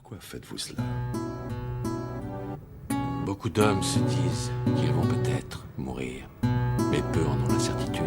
Pourquoi faites-vous cela? Beaucoup d'hommes se disent qu'ils vont peut-être mourir, mais peu en ont la certitude.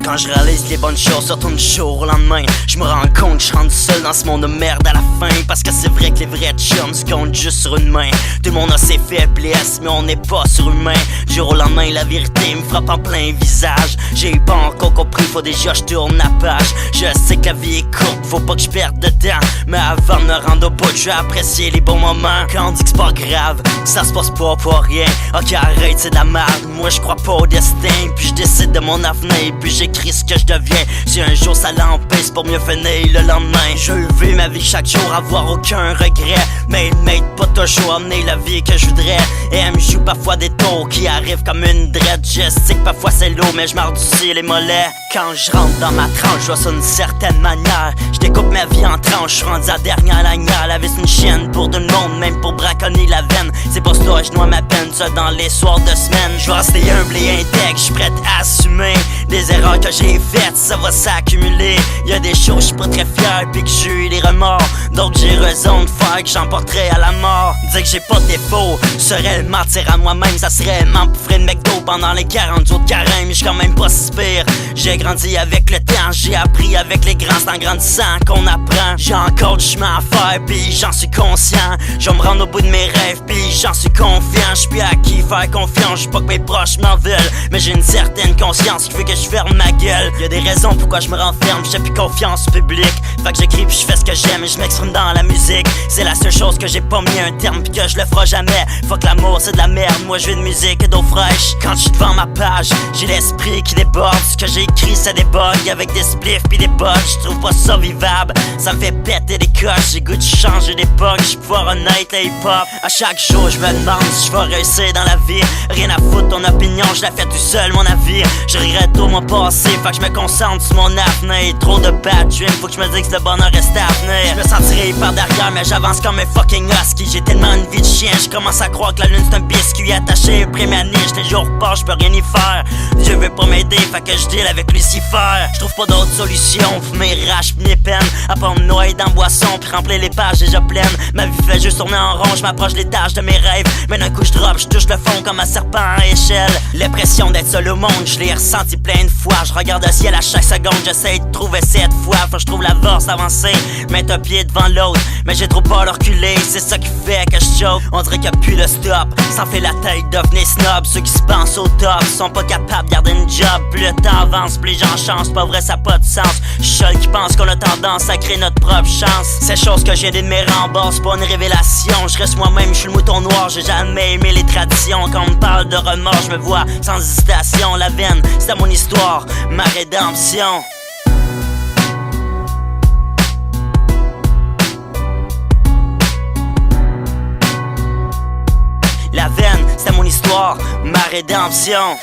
Quand je réalise les bonnes choses, surtout du jour au lendemain, je me rends compte que je rentre seul dans ce monde de merde à la fin. Parce que c'est vrai que les vrais chums se comptent juste sur une main. Tout le monde a ses faiblesses, mais on n'est pas surhumain. Du jour au lendemain, la vérité me frappe en plein visage. J'ai pas encore compris, faut déjà je tourne la page. Je sais que la vie est courte, faut pas que je perde de temps. Mais avant de me rendre au bout, je vais apprécier les bons moments. Quand on dit que c'est pas grave, que ça se passe pas pour rien. Ok, arrête, c'est de la merde. Moi je crois pas au destin, puis je décide de mon avenir, puis j'écris ce que je deviens. Si un jour ça l'empêche pour mieux finir le lendemain, je veux vivre ma vie chaque jour, avoir aucun regret. Mais il m'aide pas toujours à mener la vie que je voudrais. Et elle me joue parfois des tours qui arrivent comme une drette. Je sais que parfois c'est lourd, mais je m'ardoucis les mollets. Quand je rentre dans ma tranche, je vois ça d'une certaine manière. Je découpe ma vie en tranches, je suis rendu à dernière lanière. La vie c'est une chienne pour tout le monde, même pour braconner la veine. C'est pas ça, je noie ma peine, ça dans les soirs de semaine. Je vais rester humble et intègre, je suis prêt à assumer des erreurs que j'ai faites, ça va s'accumuler. Y'a des choses, je suis pas très fier, pis que j'ai eu des remords. Donc j'ai raison de faire que j'emporterai à la mort. Dire que j'ai pas de défaut serait le mentir à moi-même. Ça serait m'empouffer de McDo pendant les 40 jours de carême. Mais j'suis quand même pas si pire. J'ai grandi avec le temps, j'ai appris avec les grands. C'est en grandissant qu'on apprend. J'ai encore du chemin à faire, pis j'en suis conscient. Je vais me rendre au bout de mes rêves, pis j'en suis confiant. J'suis à qui faire confiance, j'suis pas que mes proches m'en veulent. Mais j'ai une certaine conscience qui fait que je ferme ma gueule. Y'a des raisons pourquoi je me renferme, j'ai plus confiance au public. Fait que j'écris pis je fais ce que j'aime et je m'exprime dans la musique. C'est la seule chose que j'ai pas mis un terme pis que je le ferai jamais. Fuck l'amour, c'est de la merde, moi je veux de musique et d'eau fraîche. Quand je suis devant ma page, j'ai l'esprit qui déborde. Ce que j'ai écrit c'est des bugs avec des spliffs pis des bugs. Je trouve pas ça vivable, ça me fait péter des coches. J'ai goût de changer d'époque, j'suis pouvoir honnête le hip-hop. À chaque jour je me demande si je vais réussir dans la vie. Rien à foutre ton opinion, je la fais tout seul mon avis. Je regrette tout mon passé, fait que je me concentre sur mon avenir. Trop de bad dreams, faut que je me dise que le bonheur reste à venir. Je me sentirais par derrière mais j'avance comme un fucking husky. J'ai tellement une vie de chien, je commence à croire que la lune c'est un biscuit attaché après ma niche. Les jours passent, je peux rien y faire. Dieu veut pas m'aider, fait que je deal avec Lucifer. Je trouve pas d'autre solution pour mes rages pis mes peines, à part me noyer dans boisson puis remplir les pages déjà pleines. Ma vie fait juste tourner en rond, je m'approche de l'étage de mes rêves. Mais d'un coup je drop, je touche le fond comme un serpent à échelle. L'impression d'être seul au monde, je l'ai ressenti plein de fois. Je regarde le ciel à chaque seconde, j'essaie de trouver cette foi. Faut que je trouve la force d'avancer, mettre un pied devant l'autre. Mais j'ai trop peur de reculer, c'est ça qui fait que je choke. On dirait qu'il n'y a plus le stop, ça fait la tête devenir snob. Ceux qui se pensent au top sont pas capables de garder une job. Plus le temps avance, plus les gens changent, pas vrai ça a pas de sens. Je suis seul qui pense qu'on a tendance à créer notre propre chance. Ces choses que j'ai d'admirer en bas, c'est pas une révélation. Je reste moi-même, je suis le mouton noir, j'ai jamais aimé les traditions. Quand on me parle de remords, je me vois sans hésitation. La veine, c'est mon histoire, ma rédemption. La veine, c'est mon histoire, ma rédemption.